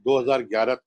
2011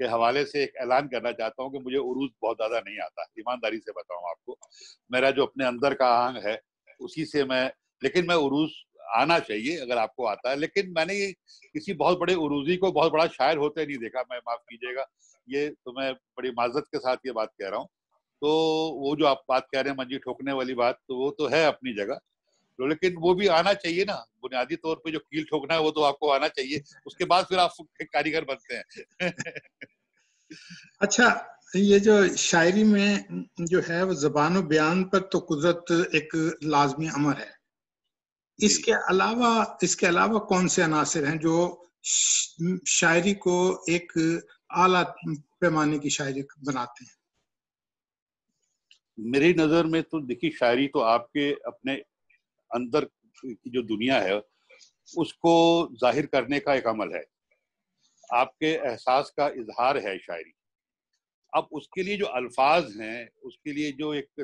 کے حوالے سے ایک اعلان کرنا چاہتا ہوں کہ مجھے عروج بہت زیادہ نہیں آتا، ایمانداری سے بتاؤں آپ کو. میرا جو اپنے اندر کا آہنگ ہے اسی سے لیکن میں عروج آنا چاہیے اگر آپ کو آتا ہے. لیکن میں نے کسی بہت بڑے عروجی کو بہت بڑا شاعر ہوتے نہیں دیکھا. میں معاف کیجیے گا، یہ تو میں بڑی معذرت کے ساتھ یہ بات کہہ رہا ہوں. تو وہ جو آپ بات کہہ رہے ہیں منجی ٹھوکنے والی بات، تو وہ تو ہے اپنی جگہ، لیکن وہ بھی آنا چاہیے نا. بنیادی طور پہ جو کیل ٹھوکنا ہے وہ تو آپ کو آنا چاہیے، اس کے بعد پھر آپ کاریگر بنتے ہیں. اچھا، یہ جو شاعری میں جو ہے وہ زبان و بیان پر تو قدرت ایک لازمی امر ہے. اس کے علاوہ کون سے عناصر ہیں جو شاعری کو ایک اعلیٰ پیمانے کی شاعری بناتے ہیں؟ میری نظر میں تو دیکھیے، شاعری تو آپ کے اپنے اندر کی جو دنیا ہے اس کو ظاہر کرنے کا ایک عمل ہے، آپ کے احساس کا اظہار ہے شاعری. اب اس کے لیے جو الفاظ ہیں، اس کے لیے جو ایک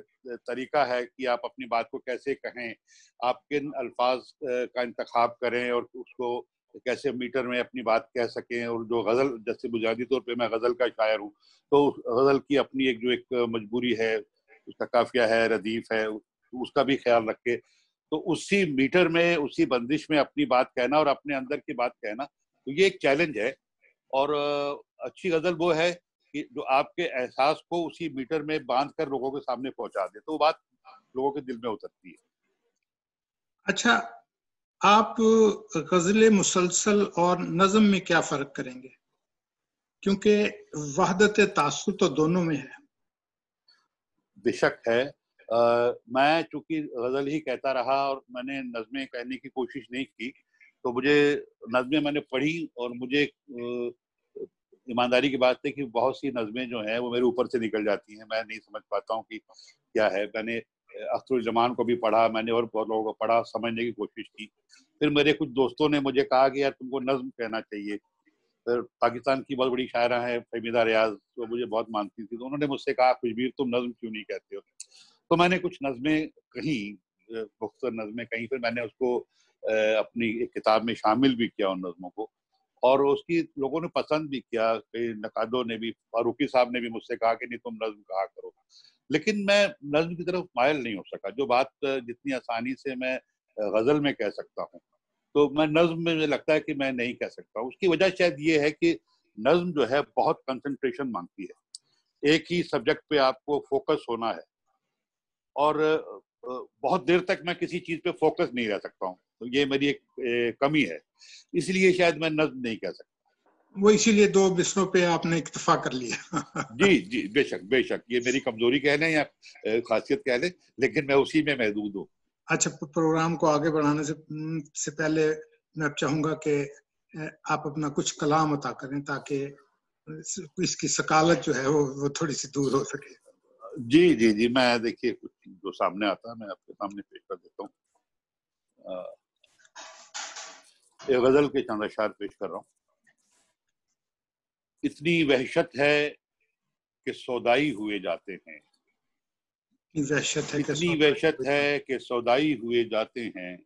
طریقہ ہے کہ آپ اپنی بات کو کیسے کہیں، آپ کن الفاظ کا انتخاب کریں اور اس کو کیسے میٹر میں اپنی بات کہہ سکیں. اور جو غزل، جیسے بنیادی طور پہ میں غزل کا شاعر ہوں، تو غزل کی اپنی ایک مجبوری ہے، اس کا قافیہ ہے، ردیف ہے، اس کا بھی خیال رکھ کے تو اسی میٹر میں، اسی بندش میں اپنی بات کہنا اور اپنے اندر کی بات کہنا، تو یہ ایک چیلنج ہے. اور اچھی غزل وہ ہے کہ جو آپ کے احساس کو اسی میٹر میں باندھ کر لوگوں کے سامنے پہنچا دے، تو وہ بات لوگوں کے دل میں اترتی ہے. اچھا، آپ غزل مسلسل اور نظم میں کیا فرق کریں گے؟ کیونکہ وحدت تاثر تو دونوں میں ہے. بے شک ہے. میں چونکہ غزل ہی کہتا رہا اور میں نے نظمیں کہنے کی کوشش نہیں کی، تو مجھے نظمیں میں نے پڑھی اور مجھے ایمانداری کی بات ہے کہ بہت سی نظمیں جو ہیں وہ میرے اوپر سے نکل جاتی ہیں. میں نہیں سمجھ پاتا ہوں کہ کیا ہے. میں نے اختر الجمان کو بھی پڑھا، میں نے اور بہت لوگوں کو پڑھا، سمجھنے کی کوشش کی. پھر میرے کچھ دوستوں نے مجھے کہا کہ یار تم کو نظم کہنا چاہیے. پھر پاکستان کی بہت بڑی شاعرہ ہیں فہمیدہ ریاض، وہ مجھے بہت مانتی تھی، تو انہوں نے مجھ سے کہا خوشبیر تم نظم کیوں نہیں کہتے ہو. تو میں نے کچھ نظمیں کہیں، مختصر نظمیں کہیں، پھر میں نے اس کو اپنی ایک کتاب میں شامل بھی کیا ان نظموں کو، اور اس کی لوگوں نے پسند بھی کیا. نقادوں نے بھی، فاروقی صاحب نے بھی مجھ سے کہا کہ نہیں تم نظم کہا کرو. لیکن میں نظم کی طرف مائل نہیں ہو سکا. جو بات جتنی آسانی سے میں غزل میں کہہ سکتا ہوں، تو میں نظم میں مجھے لگتا ہے کہ میں نہیں کہہ سکتا. اس کی وجہ شاید یہ ہے کہ نظم جو ہے بہت کنسنٹریشن مانگتی ہے، ایک ہی سبجیکٹ پہ آپ کو فوکس ہونا ہے، اور بہت دیر تک میں کسی چیز پہ فوکس نہیں رہ سکتا ہوں. تو یہ میری ایک کمی ہے، اس لیے شاید میں نظم نہیں کہہ سکتا. وہ اسی لیے دو بسروں پہ آپ نے اکتفا کر لیا. جی جی، بے شک بے شک، یہ میری کمزوری کہہ لیں یا خاصیت کہہ لیں، لیکن میں اسی میں محدود ہوں. اچھا، پروگرام کو آگے بڑھانے سے پہلے میں چاہوں گا کہ آپ اپنا کچھ کلام عطا کریں تاکہ اس کی ثقالت جو ہے وہ تھوڑی سی دور ہو سکے. جی جی جی، میں دیکھیے کچھ جو سامنے آتا ہے میں آپ کے سامنے پیش کر دیتا ہوں. ایک غزل کے چند اشعار پیش کر رہا ہوں. اتنی وحشت ہے کہ سودائی ہوئے جاتے ہیں، اتنی وحشت ہے کہ سودائی ہوئے جاتے ہیں،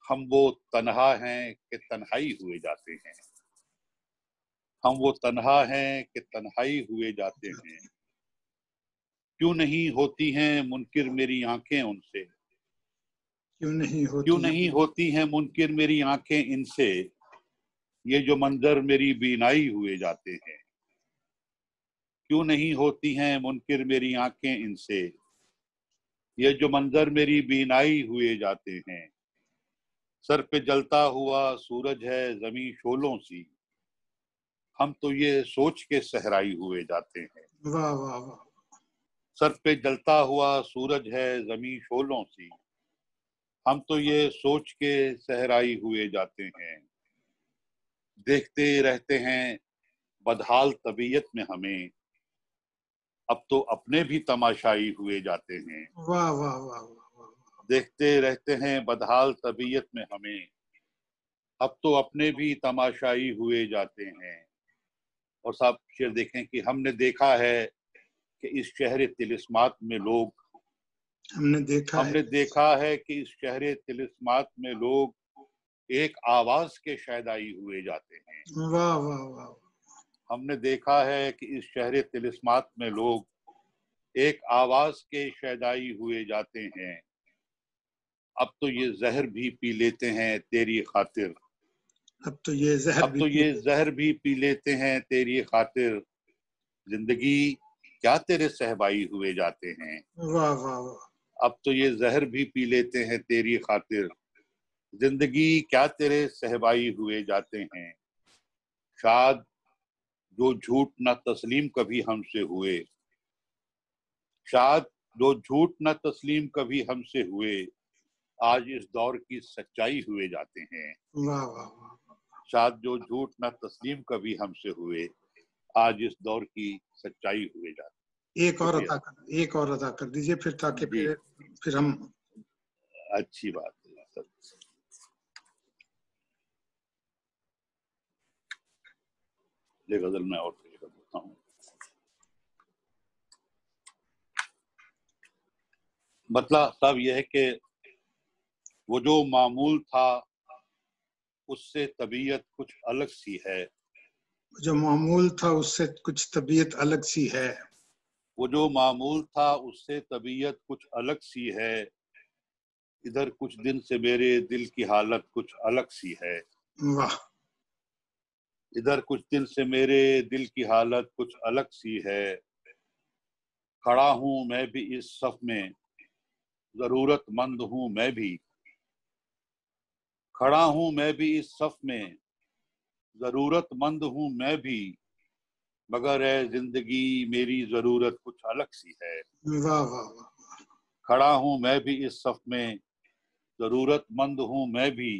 ہم وہ تنہا ہیں کہ تنہائی ہوئے جاتے ہیں، ہم وہ تنہا ہیں کہ تنہائی ہوئے جاتے ہیں. کیوں نہیں ہوتی ہیں منکر میری آنکھیں ان سے، کیوں نہیں ہوتی ہیں منکر میری آنکھیں ان سے، یہ جو منظر میری بینائی ہوئے جاتے ہیں. کیوں نہیں ہوتی ہیں منکر میری آنکھیں ان سے، یہ جو منظر میری بینائی ہوئے جاتے ہیں. سر پہ جلتا ہوا سورج ہے زمیں شعلوں سی، ہم تو یہ سوچ کے صحرائی ہوئے جاتے ہیں. واہ واہ واہ. سر پہ جلتا ہوا سورج ہے زمیں شعلوں سی، ہم تو یہ سوچ کے صحرائی ہوئے جاتے ہیں. دیکھتے رہتے ہیں بدحال طبیعت میں ہمیں، اب تو اپنے بھی تماشائی ہوئے جاتے ہیں. واہ واہ واہ واہ. دیکھتے رہتے ہیں بدحال طبیعت میں ہمیں، اب تو اپنے بھی تماشائی ہوئے جاتے ہیں. اور صاحب شعر دیکھیں کہ ہم نے دیکھا ہے کہ اس شہر طلسمات میں لوگ، ہم نے دیکھا ہے کہ اس شہر طلسمات میں لوگ ایک آواز کے شیدائی ہوئے جاتے ہیں. واہ واہ واہ. ہم نے دیکھا ہے کہ اس شہر طلسمات میں لوگ ایک آواز کے شیدائی ہوئے جاتے ہیں، اب تو یہ زہر بھی پی لیتے ہیں تیری خاطر، اب تو یہ زہر بھی پی لیتے ہیں تیری خاطر، زندگی کیا تیرے صہبائی ہوئے جاتے ہیں، واہ واہ واہ، اب تو یہ زہر بھی پی لیتے ہیں تیری خاطر، زندگی کیا تیرے صہبائی ہوئے جاتے ہیں، شاید جو جھوٹ نہ تسلیم کبھی ہم سے ہوئے، شاید جو جھوٹ نہ تسلیم کبھی ہم سے ہوئے، آج اس دور کی سچائی ہوئے جاتے ہیں، واہ واہ واہ، شاید جو جھوٹ نہ تسلیم کبھی ہم سے ہوئے، آج اس دور کی سچائی ہوئے جاتے ہیں۔ ایک اور ادا کر دیجئے پھر، تاکہ جی پھر ہم، اچھی بات ہے سر۔ یہ غزل میں اور پیش کر دیتا ہوں۔ مطلب صاحب یہ ہے کہ وہ جو معمول تھا اس سے طبیعت کچھ الگ سی ہے، جو معمول تھا اس سے کچھ طبیعت الگ سی ہے، وہ جو معمول تھا اس سے طبیعت کچھ الگ سی ہے، ادھر کچھ دن سے میرے دل کی حالت کچھ الگ سی ہے، واہ، ادھر کچھ دن سے میرے دل کی حالت کچھ الگ سی ہے، کھڑا ہوں میں بھی اس صف میں، ضرورت مند ہوں میں بھی، کھڑا ہوں میں بھی اس صف میں، ضرورت مند ہوں میں بھی، مگر اے زندگی میری ضرورت کچھ الگ سی ہے، واہ واہ واہ، کھڑا ہوں میں بھی اس صف میں، ضرورت مند ہوں میں بھی،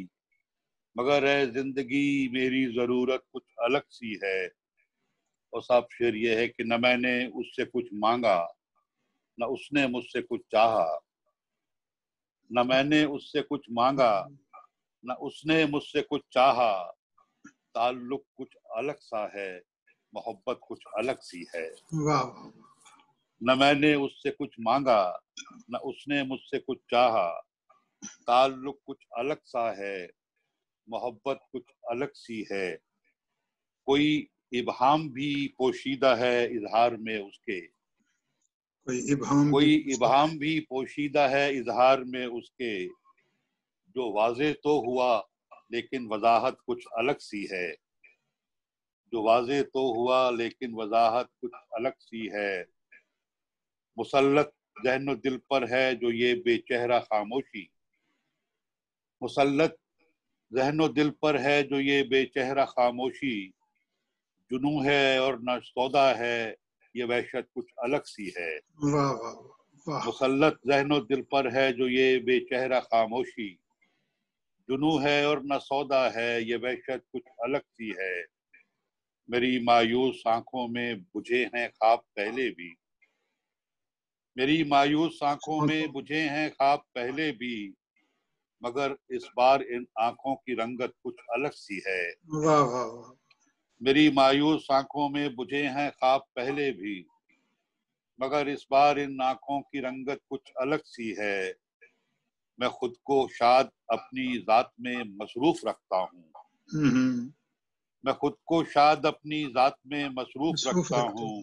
مگر اے زندگی میری ضرورت کچھ الگ سی ہے۔ اور صاحب شعر یہ ہے کہ نہ میں نے اس سے کچھ مانگا، نہ اس نے مجھ سے کچھ چاہا، نہ میں نے اس سے کچھ مانگا، نہ اس نے مجھ سے کچھ چاہا، تعلق کچھ الگ سا ہے، محبت کچھ الگ سی ہے، واہ واہ، نہ میں نے اس سے کچھ مانگا، نہ اس نے مجھ سے کچھ چاہا، تعلق کچھ الگ سا ہے، محبت کچھ الگ سی ہے، کوئی ابہام بھی پوشیدہ ہے اظہار میں اس کے، کوئی ابہام بھی پوشیدہ ہے اظہار میں اس کے، جو واضح تو ہوا لیکن وضاحت کچھ الگ سی ہے، جو واضح تو ہوا لیکن وضاحت کچھ الگ سی ہے، مسلط ذہن و دل پر ہے جو یہ بے چہرہ خاموشی، مسلط ذہن و دل پر ہے جو یہ بے چہرہ خاموشی، جنوں ہے اور نہ سودا ہے، یہ وحشت کچھ الگ سی ہے، واہ واہ واہ، مسلط ذہن و دل پر ہے جو یہ بے چہرہ خاموشی، جنوں ہے اور نہ سودا ہے، یہ وحشت کچھ الگ سی ہے، میری مایوس آنکھوں میں بجھے ہیں خواب پہلے بھی، میری مایوس آنکھوں میں بجھے ہیں خواب پہلے بھی، مگر اس بار ان آنکھوں کی رنگت کچھ الگ سی ہے، واہ واہ واہ، میری مایوس آنکھوں میں بجھے ہیں خواب پہلے بھی، مگر اس بار ان آنکھوں کی رنگت کچھ الگ سی ہے، میں خود کو شاد اپنی ذات میں مصروف رکھتا ہوں، میں خود کو شاد اپنی ذات میں مصروف رکھتا ہوں،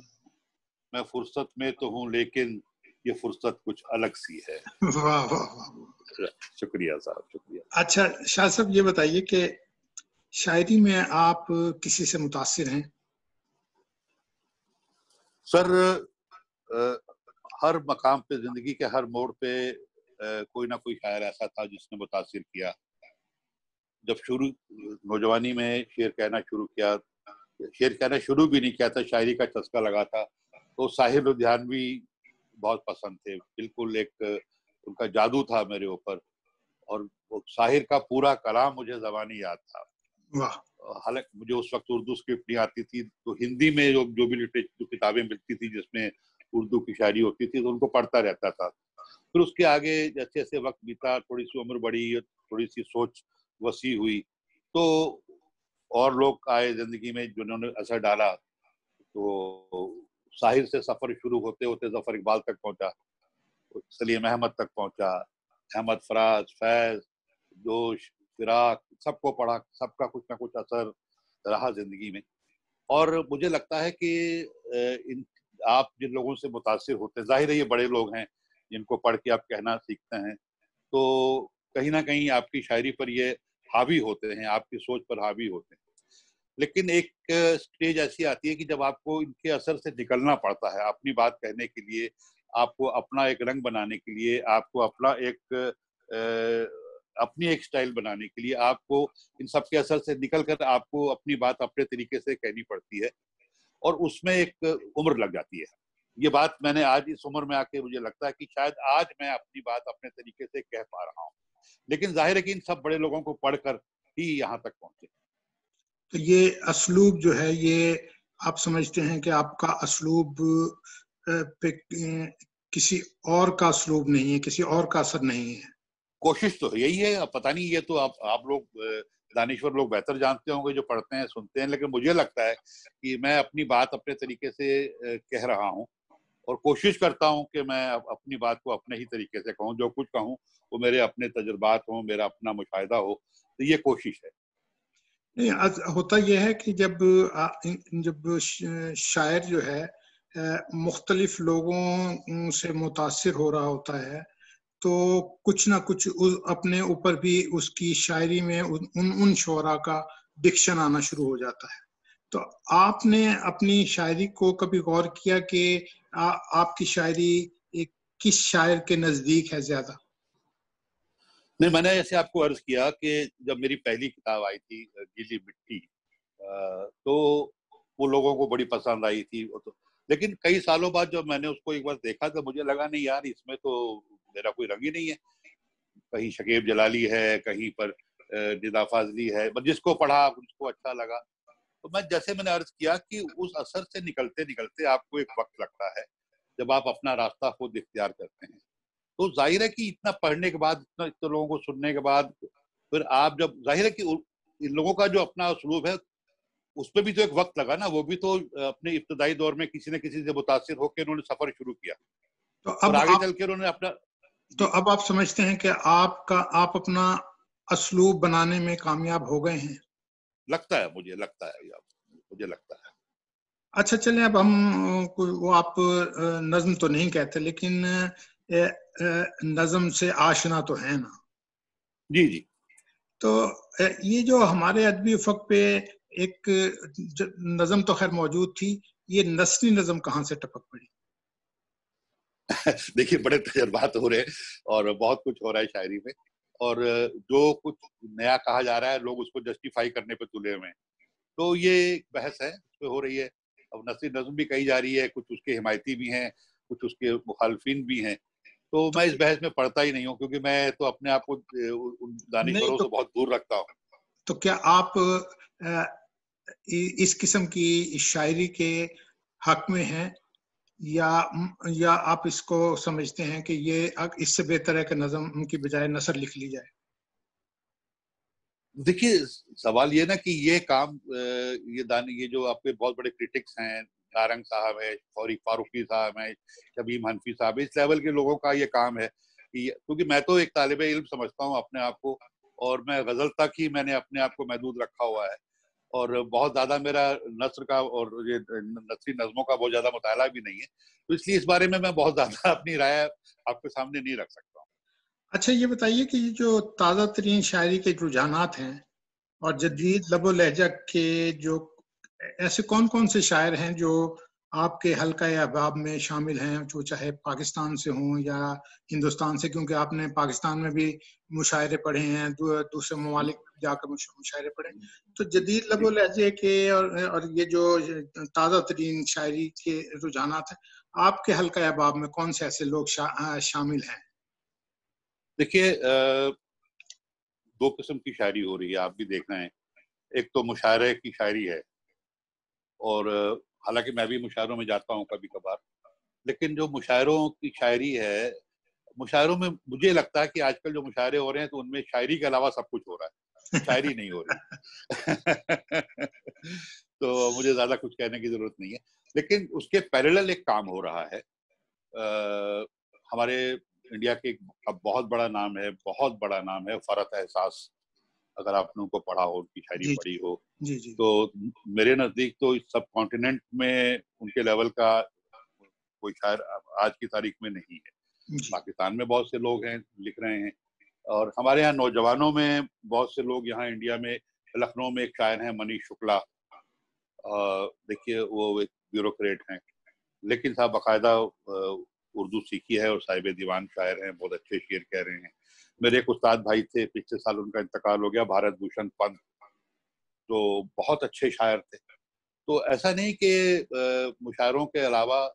میں فرصت میں تو ہوں لیکن یہ فرصت کچھ الگ سی ہے۔ واہ واہ، شکریہ صاحب، شکریہ۔ اچھا شاہ صاحب یہ بتائیے کہ شاعری میں آپ کسی سے متاثر ہیں؟ سر ہر مقام پہ، زندگی کے ہر موڑ پہ کوئی نہ کوئی شاعر ایسا تھا جس نے متاثر کیا۔ جب نوجوانی میں شعر کہنا شروع کیا، شعر کہنا شروع بھی نہیں کیا تھا، شاعری کا چسکا لگا تھا، تو ساحر لدھیانوی بہت پسند تھے، بالکل ایک ان کا جادو تھا میرے اوپر، اور ساحر کا پورا کلام مجھے زبانی یاد تھا۔ حالانکہ مجھے اس وقت اردو اسکرپٹ نہیں آتی تھی، تو ہندی میں جو بھی جو کتابیں ملتی تھی جس میں اردو کی شاعری ہوتی تھی تو ان کو پڑھتا رہتا تھا۔ پھر اس کے آگے جیسے جیسے وقت بیتا، تھوڑی سی عمر بڑھی، تھوڑی سی سوچ وسیع ہوئی، تو اور لوگ آئے زندگی میں جنہوں نے اثر ڈالا، تو ساحر سے سفر شروع ہوتے ہوتے ظفر اقبال تک پہنچا، سلیم احمد تک پہنچا، احمد فراز، فیض، جوش، فراق، سب کو پڑھا، سب کا کچھ نہ کچھ اثر رہا زندگی میں۔ اور مجھے لگتا ہے کہ آپ جن لوگوں سے متاثر ہوتے ہیں، ظاہر ہے یہ بڑے لوگ ہیں جن کو پڑھ کے آپ کہنا سیکھتے ہیں، تو کہیں نہ کہیں آپ کی شاعری پر یہ حاوی ہوتے ہیں، آپ کی سوچ پر حاوی ہوتے ہیں. لیکن ایک سٹیج ایسی آتی ہے کہ جب آپ کو ان کے اثر سے نکلنا پڑتا ہے اپنی بات کہنے کے لیے، آپ کو اپنا ایک رنگ بنانے کے لیے، آپ کو اپنا اپنی ایک سٹائل بنانے کے لیے، آپ کو ان سب کے اثر سے نکل کر آپ کو اپنی بات اپنے طریقے سے کہنی پڑتی ہے، اور اس میں ایک عمر لگ جاتی ہے. یہ بات میں نے آج اس عمر میں آ کے مجھے لگتا ہے کہ شاید آج میں اپنی بات اپنے طریقے سے کہہ پا رہا ہوں، لیکن ظاہر ہے کہ ان سب بڑے لوگوں کو پڑھ کر ہی یہاں تک پہنچے. تو یہ اسلوب جو ہے، یہ آپ سمجھتے ہیں کہ آپ کا اسلوب پہ کسی اور کا اسلوب نہیں ہے، کسی اور کا اثر نہیں ہے؟ کوشش تو یہی ہے. اب پتہ نہیں، یہ تو آپ لوگ دانشور لوگ بہتر جانتے ہوں گے جو پڑھتے ہیں سنتے ہیں، لیکن مجھے لگتا ہے کہ میں اپنی بات اپنے طریقے سے کہہ رہا ہوں، اور کوشش کرتا ہوں کہ میں اپنی بات کو اپنے ہی طریقے سے کہوں. جو کچھ کہوں وہ میرے اپنے تجربات ہوں، میرا اپنا مشاہدہ ہو، تو یہ کوشش ہے. نہیں، ہوتا یہ ہے کہ جب شاعر جو ہے مختلف لوگوں سے متاثر ہو رہا ہوتا ہے، تو کچھ نہ کچھ اپنے اوپر بھی اس کی شاعری میں ان شعراء کا ڈکشن آنا شروع ہو جاتا ہے. تو آپ نے اپنی شاعری کو کبھی غور کیا کہ آپ کی شاعری کس شاعر کے نزدیک ہے زیادہ؟ نہیں، میں نے ایسے آپ کو عرض کیا کہ جب میری پہلی کتاب آئی تھی گیلی مٹی، تو وہ لوگوں کو بڑی پسند آئی تھی. لیکن کئی سالوں بعد جب میں نے اس کو ایک بار دیکھا تو مجھے لگا نہیں یار، اس میں تو میرا کوئی رنگ ہی نہیں ہے. کہیں شکیب جلالی ہے، کہیں پر ندا فاضلی ہے. جس کو پڑھا اس کو اچھا لگا. تو جیسے میں نے عرض کیا کہ اس اثر سے نکلتے نکلتے آپ کو ایک وقت لگتا ہے جب آپ اپنا راستہ خود اختیار کرتے ہیں. تو ظاہر ہے کہ اتنا پڑھنے کے بعد، اتنے لوگوں کو سننے کے بعد، پھر آپ جب، ظاہر ہے کہ ان لوگوں کا جو اپنا اسلوب ہے اس پہ بھی تو ایک وقت لگا نا. وہ بھی تو اپنے ابتدائی دور میں کسی نہ کسی سے متاثر ہو کے انہوں نے سفر شروع کیا، تو اور آگے چل کے انہوں نے اپنا. تو اب آپ سمجھتے ہیں کہ آپ اپنا اسلوب بنانے میں کامیاب ہو گئے ہیں؟ لگتا ہے، مجھے لگتا ہے. اچھا چلیں، اب ہم وہ آپ نظم تو نہیں کہتے، لیکن نظم سے آشنا تو ہے نا؟ جی جی. تو یہ جو ہمارے ادبی افق پہ ایک نظم تو خیر موجود تھی، یہ نثری نظم کہاں سے ٹپک پڑی؟ دیکھیے، بڑے تجربات ہو رہے ہیں اور بہت کچھ ہو رہا ہے شاعری میں، اور جو کچھ نیا کہا جا رہا ہے لوگ اس کو جسٹیفائی کرنے پہ تلے ہوئے ہیں. تو یہ ایک بحث ہے، اس پہ ہو رہی ہے. اب نثری نظم بھی کہی جا رہی ہے، کچھ اس کے حمایتی بھی ہیں، کچھ اس کے مخالفین بھی ہیں. تو میں اس بحث میں پڑھتا ہی نہیں ہوں، کیونکہ میں تو اپنے آپ کو ان نہیں دانشوروں سے بہت دور رکھتا ہوں. تو کیا آپ اس قسم کی شاعری کے حق میں ہیں، یا آپ اس کو سمجھتے ہیں کہ یہ اس سے بہتر ہے کہ نظم کی بجائے نثر لکھ لی جائے؟ دیکھیے، سوال یہ نا کہ یہ کام، یہ جو آپ کے بہت بڑے کرٹکس ہیں، نارنگ صاحب ہے، فاروقی صاحب ہیں، شبیم حنفی صاحب ہے، اس لیول کے لوگوں کا یہ کام ہے. کیونکہ میں تو ایک طالب علم سمجھتا ہوں اپنے آپ کو، اور میں غزل تک ہی میں نے اپنے آپ کو محدود رکھا ہوا ہے، اور بہت زیادہ میرا نثر کا اور یہ نثری نظموں کا بہت زیادہ مطالعہ بھی نہیں ہے. تو اس لیے اس بارے میں بہت زیادہ اپنی رائے آپ کے سامنے نہیں رکھ سکتا ہوں. اچھا یہ بتائیے کہ یہ جو تازہ ترین شاعری کے رجحانات ہیں اور جدید لب و لہجہ کے جو ایسے کون کون سے شاعر ہیں جو آپ کے حلقہ احباب میں شامل ہیں، جو چاہے پاکستان سے ہوں یا ہندوستان سے، کیونکہ آپ نے پاکستان میں بھی مشاعرے پڑھے ہیں، دوسرے ممالک میں جا کر مشاعرے پڑھے، تو جدید لب و لہجے کے اور یہ جو تازہ ترین شاعری کے رجحانات ہیں، آپ کے حلقہ احباب میں کون سے ایسے لوگ شامل ہیں؟ دیکھیے، دو قسم کی شاعری ہو رہی ہے، آپ بھی دیکھ رہے ہیں. ایک تو مشاعرے کی شاعری ہے، اور حالانکہ میں بھی مشاعروں میں جاتا ہوں کبھی کبھار، لیکن جو مشاعروں کی شاعری ہے، مشاعروں میں مجھے لگتا ہے کہ آج کل جو مشاعرے ہو رہے ہیں تو ان میں شاعری کے علاوہ سب کچھ ہو رہا ہے، شاعری نہیں ہو رہی. تو مجھے زیادہ کچھ کہنے کی ضرورت نہیں ہے. لیکن اس کے پیریلل ایک کام ہو رہا ہے. ہمارے انڈیا کے اب بہت بڑا نام ہے، بہت بڑا نام ہے فرحت احساس. اگر آپ نے ان کو پڑھا ہو, ان کی شاعری پڑھی ہو, جی تو میرے نزدیک تو اس سب کانٹیننٹ میں ان کے لیول کا کوئی شاعر آج کی تاریخ میں نہیں ہے. پاکستان میں بہت سے لوگ ہیں لکھ رہے ہیں, اور ہمارے یہاں نوجوانوں میں بہت سے لوگ, یہاں انڈیا میں لکھنؤ میں ایک شاعر ہیں منیش شکلا, دیکھیے وہ ایک بیوروکریٹ ہیں, لیکن صاحب باقاعدہ اردو سیکھی ہے اور صاحب دیوان شاعر ہیں, بہت اچھے شعر کہہ رہے ہیں. میرے ایک استاد بھائی تھے, پچھلے سال ان کا انتقال ہو گیا, بھارت بھوشن پنت, تو بہت اچھے شاعر تھے. تو ایسا نہیں کہ مشاعروں کے علاوہ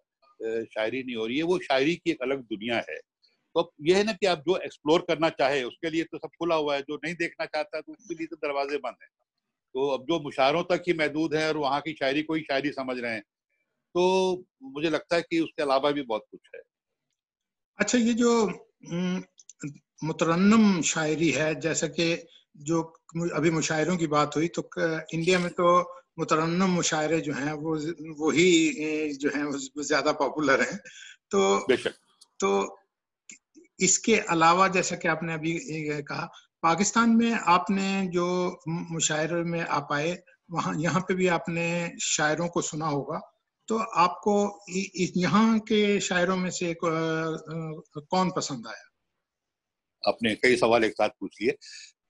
شاعری نہیں ہو رہی ہے, وہ شاعری کی ایک الگ دنیا ہے. تو یہ ہے نا کہ آپ جو ایکسپلور کرنا چاہے اس کے لیے تو سب کھلا ہوا ہے, جو نہیں دیکھنا چاہتا ہے تو اس کے لیے تو دروازے بند ہیں. تو اب جو مشاعروں تک ہی محدود ہے اور وہاں کی شاعری کو ہی شاعری سمجھ رہے ہیں, تو مجھے لگتا ہے کہ اس کے علاوہ بھی بہت کچھ ہے. اچھا, یہ جو مترنم شاعری ہے, جیسا کہ جو ابھی مشاعروں کی بات ہوئی, تو انڈیا میں تو مترنم مشاعرے جو ہیں وہی جو ہیں زیادہ پاپولر ہیں. تو بے شک. تو اس کے علاوہ جیسا کہ آپ نے ابھی کہا, پاکستان میں آپ نے جو مشاعرے میں آپ آئے, وہاں یہاں پہ بھی آپ نے شاعروں کو سنا ہوگا, تو آپ کو یہاں کے شاعروں میں سے کون پسند آیا؟ آپ نے کئی سوال ایک ساتھ پوچھ لیے.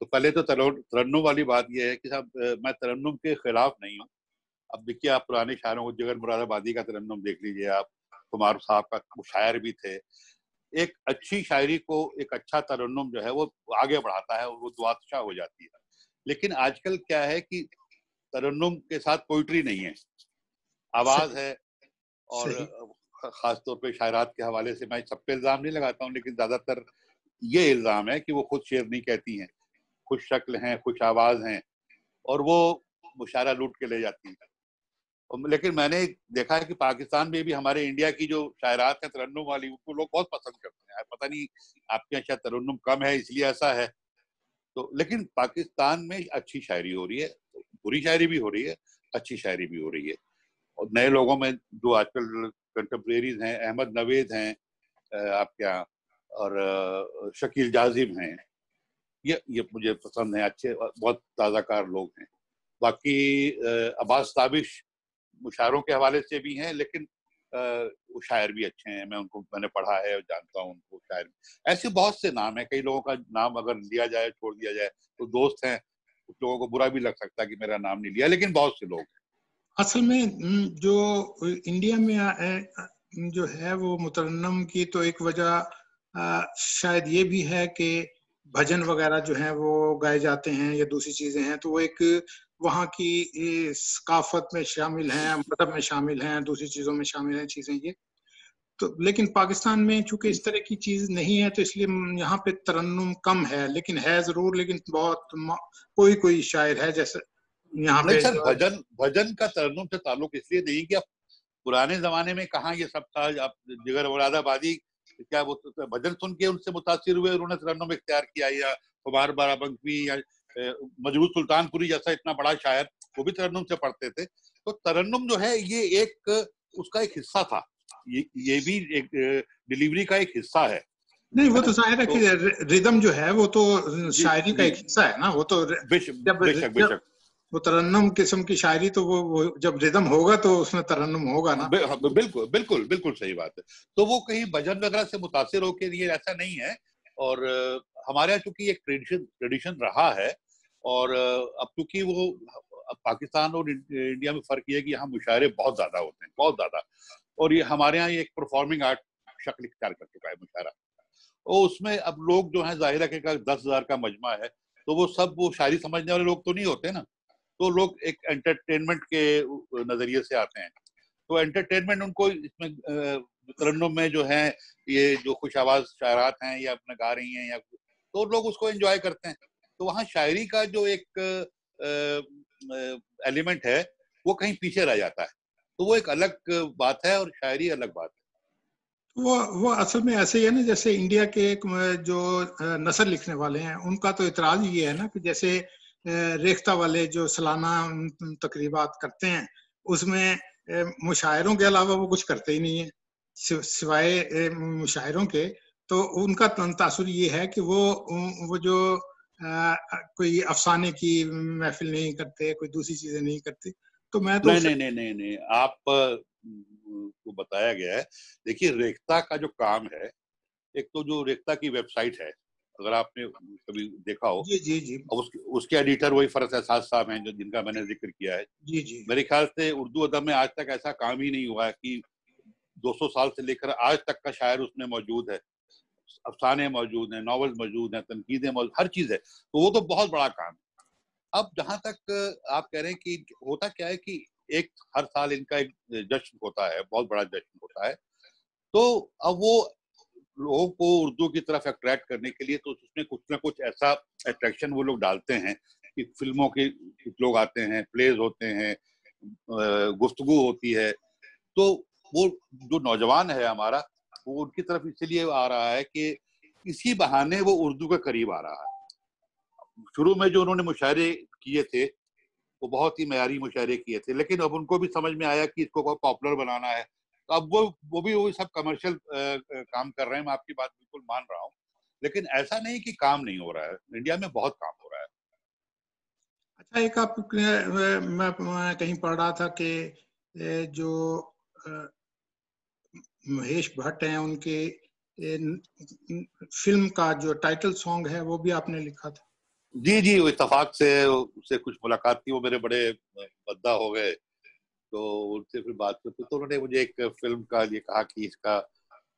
تو پہلے تو ترنم والی بات یہ ہے کہ صاحب میں ترنم کے خلاف نہیں ہوں. اب دیکھیے آپ پرانے شاعروں کو, جگر مراد آبادی کا ترنم دیکھ لیجیے آپ, کمار صاحب کا, وہ شاعر بھی تھے. ایک اچھی شاعری کو ایک اچھا ترنم جو ہے وہ آگے بڑھاتا ہے, وہ دوادشاہ ہو جاتی ہے. لیکن آج کل کیا ہے کہ ترنم کے ساتھ پوئٹری نہیں ہے, آواز ہے. اور خاص طور پہ شاعرات کے حوالے سے میں سب پہ الزام نہیں لگاتا ہوں, لیکن زیادہ تر یہ الزام ہے کہ وہ خود شعر نہیں کہتی ہیں, خوش شکل ہیں, خوش آواز ہیں, اور وہ مشاعرہ لوٹ کے لے جاتی ہیں. لیکن میں نے دیکھا ہے کہ پاکستان میں بھی ہمارے انڈیا کی جو شاعرات ہیں ترنم والی, ان کو لوگ بہت پسند کرتے ہیں. پتہ نہیں آپ کے یہاں شاید ترنم کم ہے اس لیے ایسا ہے. تو لیکن پاکستان میں اچھی شاعری ہو رہی ہے, بری شاعری بھی ہو رہی ہے, اچھی شاعری بھی ہو رہی ہے. اور نئے لوگوں میں جو آج کل کنٹمپریریز ہیں, احمد نوید ہیں آپ کے یہاں, اور شکیل جازم ہیں, یہ مجھے پسند ہیں, اچھے بہت تازہ کار لوگ ہیں. باقی عباس تابش مشاعروں کے حوالے سے بھی ہیں, لیکن وہ شاعر بھی اچھے ہیں, میں نے پڑھا ہے اور جانتا ہوں ان کو. شاعر ایسے بہت سے نام ہیں, کئی لوگوں کا نام اگر لیا جائے, چھوڑ دیا جائے, تو دوست ہیں, کچھ لوگوں کو برا بھی لگ سکتا ہے کہ میرا نام نہیں لیا, لیکن بہت سے لوگ ہیں. اصل میں جو انڈیا میں جو ہے وہ مترنم کی تو ایک وجہ شاید یہ بھی ہے کہ بھجن وغیرہ جو ہیں وہ گائے جاتے ہیں یا دوسری چیزیں ہیں, تو وہ ایک وہاں کی ثقافت میں شامل ہیں, مذہب میں شامل ہیں, دوسری چیزوں میں شامل ہیں چیزیں یہ. تو لیکن پاکستان میں چونکہ اس طرح کی چیز نہیں ہے, تو اس لیے یہاں پہ ترنم کم ہے, لیکن ہے ضرور, لیکن بہت کوئی شاعر ہے جیسے یہاں پہ. سر بھجن کا ترنم سے تعلق اس لیے نہیں کہ اب پرانے زمانے میں کہاں یہ سب تھا. اب جگر مراد آبادی کیا وہ بھجن سن کے ان سے متاثر ہوئے, انہوں نے ترنم اختیار کیا, یا کمار بارابنکی یا مجروح سلطان پوری جیسا اتنا بڑا شاعر, وہ بھی ترنم سے پڑھتے تھے. تو ترنم جو ہے یہ ایک اس کا ایک حصہ تھا, یہ بھی ایک ڈیلیوری کا ایک حصہ ہے. نہیں, وہ تو ظاہر ہے کہ ردم جو ہے وہ تو شاعری کا ایک حصہ ہے نا, وہ تو جب وہ ترنم قسم کی شاعری, تو وہ جب ردم ہوگا تو اس میں ترنم ہوگا نا. بالکل بالکل بالکل صحیح بات ہے. تو وہ کہیں بھجن وغیرہ سے متاثر ہو کے لیے ایسا نہیں ہے. اور ہمارے یہاں چونکہ ایک ٹریڈیشن رہا ہے, اور اب چونکہ وہ پاکستان اور انڈیا میں فرق یہ ہے کہ یہاں مشاعرے بہت زیادہ ہوتے ہیں, بہت زیادہ, اور یہ ہمارے یہاں ایک پرفارمنگ آرٹ شکل اختیار کر چکا ہے مشاعرہ. اور اس میں اب لوگ جو ہیں ظاہر ہے کہ 10,000 کا مجمع ہے, تو وہ سب وہ شاعری سمجھنے والے لوگ تو نہیں ہوتے نا, تو لوگ ایک انٹرٹینمنٹ کے نظریے سے آتے ہیں. تو انٹرٹینمنٹ ان کو اس میں ترنم میں جو ہیں یہ جو خوش آواز شاعرات ہیں یا اپنا گا رہی ہیں, یا تو لوگ اس کو انجوائے کرتے ہیں. تو وہاں شاعری کا جو ایک ایلیمنٹ ہے وہ کہیں پیچھے رہ جاتا ہے. تو وہ ایک الگ بات ہے اور شاعری الگ بات ہے. وہ اصل میں ایسے ہی ہے نا, جیسے انڈیا کے جو نثر لکھنے والے ہیں ان کا تو اعتراض یہ ہے نا کہ جیسے ریختہ والے جو سالانہ تقریبات کرتے ہیں, اس میں مشاعروں کے علاوہ وہ کچھ کرتے ہی نہیں ہیں سوائے مشاعروں کے. تو ان کا تاثر یہ ہے کہ وہ جو کوئی افسانے کی محفل نہیں کرتے, کوئی دوسری چیزیں نہیں کرتے. تو میں تو نہیں, آپ کو بتایا گیا ہے. دیکھیے ریختہ کا جو کام ہے, ایک تو جو ریختہ کی ویب سائٹ ہے, اگر آپ نے کبھی دیکھا ہو, جی اس کے ایڈیٹر وہی فرز احساس صاحب ہیں جن کا میں نے ذکر کیا ہے. جی میرے خیال سے اردو ادب میں آج تک ایسا کام ہی نہیں ہوا ہے کہ 200 سال سے لے کر آج تک کا شاعر اس میں موجود ہے, افسانے موجود ہیں, ناول موجود ہیں, تنقیدیں موجود, ہر چیز ہے. تو وہ تو بہت بڑا کام ہے. اب جہاں تک آپ کہہ رہے ہیں کہ ہوتا کیا ہے کہ ایک ہر سال ان کا ایک جشن ہوتا ہے, بہت بڑا جشن ہوتا ہے. تو اب وہ لوگوں کو اردو کی طرف اٹریکٹ کرنے کے لیے تو اس میں کچھ نہ کچھ ایسا اٹریکشن وہ لوگ ڈالتے ہیں کہ فلموں کے کچھ لوگ آتے ہیں, پلیز ہوتے ہیں, گفتگو ہوتی ہے. تو وہ جو نوجوان ہے ہمارا, وہ ان کی طرف اس لیے آ رہا ہے کہ اسی بہانے وہ اردو کے قریب آ رہا ہے. شروع میں جو انہوں نے مشاعرے کیے تھے وہ بہت ہی معیاری مشاعرے کیے تھے, لیکن اب ان کو بھی سمجھ میں آیا کہ اس کو پاپولر بنانا ہے. تو اب وہ بھی وہی سب کمرشل کام کر رہے ہیں. میں آپ کی بات بالکل مان رہا ہوں, لیکن ایسا نہیں کہ کام نہیں ہو رہا ہے. انڈیا میں بہت کام ہو رہا ہے. اچھا, ایک آپ میں کہیں پڑھ رہا تھا کہ جو مہیش بھٹ ہیں ان کے فلم کا جو ٹائٹل سانگ ہے وہ بھی آپ نے لکھا تھا. جی وہ اتفاق سے کچھ ملاقات تھی, وہ میرے بڑے مداح ہو گئے. تو ان سے پھر بات کرتے تو انہوں نے مجھے ایک فلم کا یہ کہا کہ اس کا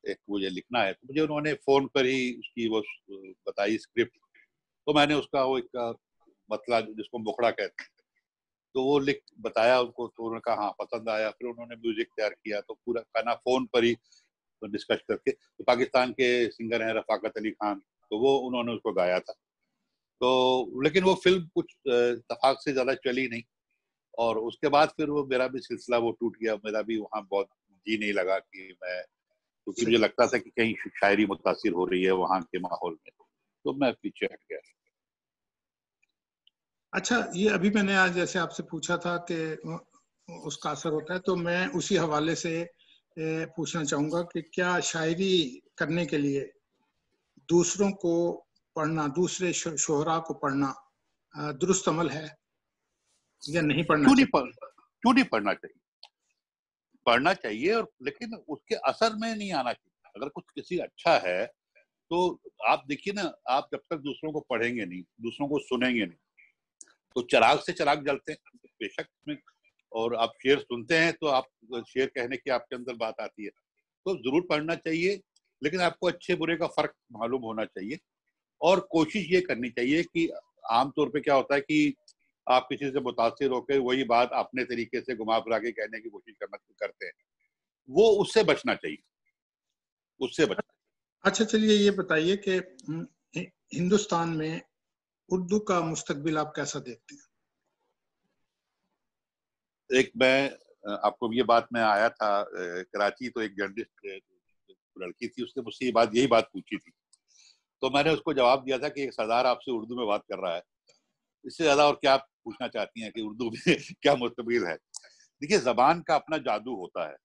ایک مجھے لکھنا ہے. تو مجھے انہوں نے فون پر ہی اس کی وہ بتائی اسکرپٹ. تو میں نے اس کا وہ ایک مطلب جس کو مکھڑا کہتے ہیں تو وہ لکھ بتایا ان کو. تو انہوں نے کہا ہاں پسند آیا. پھر انہوں نے میوزک تیار کیا. تو پورا کھانا فون پر ہی ڈسکس کر کے. تو پاکستان کے سنگر ہیں رفاقت علی خان, تو وہ انہوں نے اس کو گایا تھا. تو لیکن وہ فلم کچھ اتفاق سے زیادہ چلی نہیں, اور اس کے بعد پھر وہ میرا بھی سلسلہ وہ ٹوٹ گیا. میرا بھی وہاں بہت جی نہیں لگا کہ میں, کیونکہ مجھے لگتا تھا کہ کہیں شاعری متاثر ہو رہی ہے وہاں کے ماحول میں, تو میں پیچھے ہٹ گیا. اچھا, یہ ابھی میں نے آج جیسے آپ سے پوچھا تھا کہ اس کا اثر ہوتا ہے, تو میں اسی حوالے سے پوچھنا چاہوں گا کہ کیا شاعری کرنے کے لیے دوسروں کو پڑھنا, دوسرے شعراء کو پڑھنا درست عمل ہے یا نہیں پڑھنا چاہیے؟ کیوں نہیں پڑھنا چاہیے؟ پڑھنا چاہیے, اور لیکن اس کے اثر میں نہیں آنا چاہیے. اگر کچھ کسی اچھا ہے تو آپ دیکھیے نا, آپ جب تک دوسروں کو پڑھیں گے نہیں, دوسروں کو سنیں گے نہیں, تو چراغ سے چراغ جلتے ہیں بے شک میں. اور آپ شعر سنتے ہیں تو آپ شعر کہنے کی آپ کے اندر بات آتی ہے. تو ضرور پڑھنا چاہیے, لیکن آپ کو اچھے برے کا فرق معلوم ہونا چاہیے. اور کوشش یہ کرنی چاہیے کہ عام طور پہ کیا ہوتا ہے کہ آپ کسی سے متاثر ہو کے وہی بات اپنے طریقے سے گھما پھرا کے کہنے کی کوشش کرتے ہیں. وہ اس سے بچنا چاہیے, اس سے بچنا. اچھا چلیے یہ بتائیے کہ ہندوستان میں اردو کا مستقبل آپ کیسا دیکھتے ہیں؟ ایک میں آپ کو یہ بات, میں آیا تھا کراچی, تو ایک جرنلسٹ لڑکی تھی, اس نے مجھ سے یہی بات پوچھی تھی. تو میں نے اس کو جواب دیا تھا کہ ایک سردار آپ سے اردو میں بات کر رہا ہے, اس سے زیادہ اور کیا آپ پوچھنا چاہتی ہیں کہ اردو میں کیا مستقبل ہے. دیکھیے زبان کا اپنا جادو ہوتا ہے.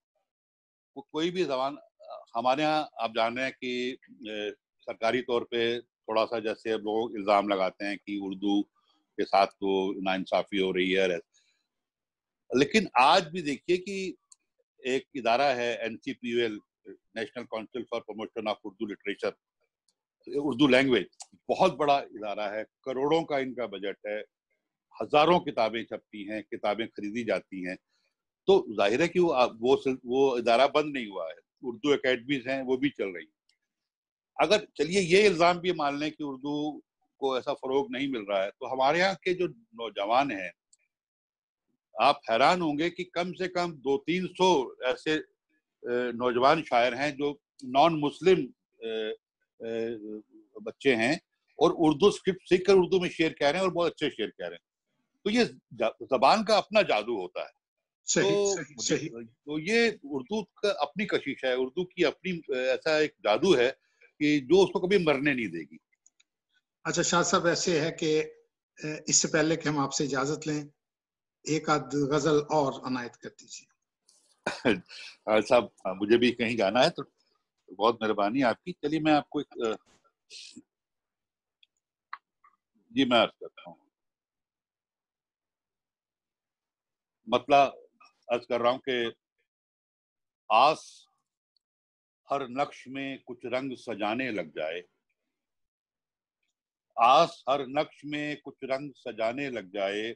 کوئی بھی زبان, ہمارے ہاں آپ جان رہے ہیں کہ سرکاری طور پہ تھوڑا سا جیسے لوگ الزام لگاتے ہیں کہ اردو کے ساتھ تو ناانصافی ہو رہی ہے. لیکن آج بھی دیکھیے کہ ایک ادارہ ہے NCPUL, national council for promotion of Urdu literature, Urdu language, بہت بڑا ادارہ ہے. کروڑوں کا ان کا بجٹ ہے, ہزاروں کتابیں چھپتی ہیں, کتابیں خریدی جاتی ہیں. تو ظاہر ہے کہ وہ ادارہ بند نہیں ہوا ہے. اردو اکیڈمیز ہیں, وہ بھی چل رہی ہیں. اگر چلیے یہ الزام بھی مان لیں کہ اردو کو ایسا فروغ نہیں مل رہا ہے, تو ہمارے یہاں کے جو نوجوان ہیں, آپ حیران ہوں گے کہ کم سے کم 200-300 ایسے نوجوان شاعر ہیں جو نان مسلم بچے ہیں, اور اردو اسکرپٹ سیکھ کر اردو میں شعر کہہ رہے ہیں, اور بہت اچھے شعر کہہ رہے ہیں. تو یہ زبان کا اپنا جادو ہوتا ہے. تو یہ اردو کا اپنی کشش ہے, اردو کی اپنی ایسا ایک جادو ہے کہ جو اس کو کبھی مرنے نہیں دے گی. اچھا شاہ صاحب, ایسے ہے کہ اس سے پہلے کہ ہم آپ سے اجازت لیں, ایک آدھ غزل اور عنایت کر دیجیے. صاحب مجھے بھی کہیں جانا ہے, تو بہت مہربانی آپ کی. چلیے میں آپ کو جی میں عرض کرتا ہوں. مطلب عرض کر رہا ہوں کہ آس ہر نقش میں کچھ رنگ سجانے لگ جائے، آس ہر نقش میں کچھ رنگ سجانے لگ جائے،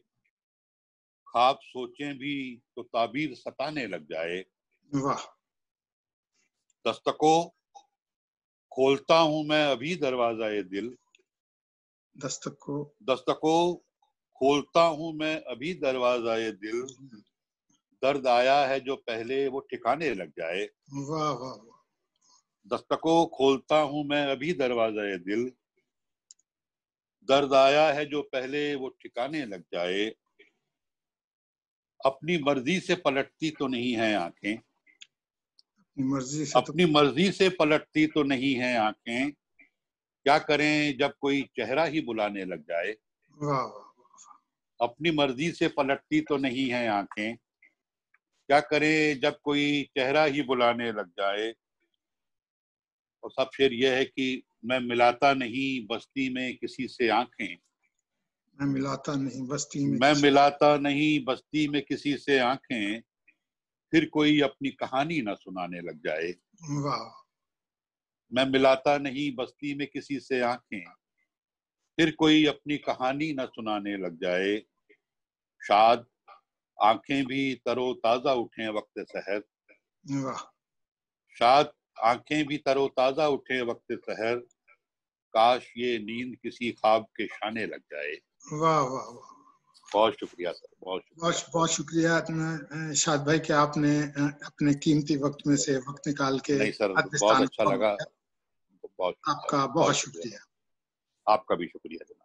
خواب سوچیں بھی تو تعبیر ستانے لگ جائے. واہ. دستکو کھولتا ہوں میں ابھی دروازہ دل، دستکو کھولتا ہوں میں ابھی دروازہ دل، درد آیا ہے جو پہلے وہ ٹھکانے لگ جائے. واہ واہ. دستکو کھولتا ہوں میں ابھی دروازہ دل، درد آیا ہے جو پہلے وہ ٹھکانے لگ جائے. اپنی مرضی سے پلٹتی تو نہیں ہیں آنکھیں، اپنی مرضی سے پلٹتی تو نہیں ہیں آنکھیں، کیا کریں جب کوئی چہرہ ہی بلانے لگ جائے. اپنی مرضی سے پلٹتی تو نہیں ہیں آنکھیں، کیا کریں جب کوئی چہرہ ہی بلانے لگ جائے. اور سب شعر یہ ہے کہ میں ملاتا نہیں بستی میں کسی سے آنکھیں، میں ملاتا نہیں بستی میں میں ملاتا نہیں بستی میں کسی سے آنکھیں، پھر کوئی اپنی کہانی نہ سنانے لگ جائے. واہ. میں ملاتا نہیں بستی میں کسی سے آنکھیں، پھر کوئی اپنی کہانی نہ سنانے لگ جائے. شاد آنکھیں بھی تر و تازہ اٹھیں وقت سحر، واہ. شاد آنکھیں بھی تر و تازہ اٹھیں وقت سحر، کاش یہ نیند کسی خواب کے شانے لگ جائے. واہ واہ واہ. بہت شکریہ سر، بہت شکریہ. بہت شکریہ شاد بھائی کہ آپ نے اپنے قیمتی وقت میں سے وقت نکال کے نہیں سر، بہت اچھا لگا. آپ کا بہت شکریہ. آپ کا بھی شکریہ.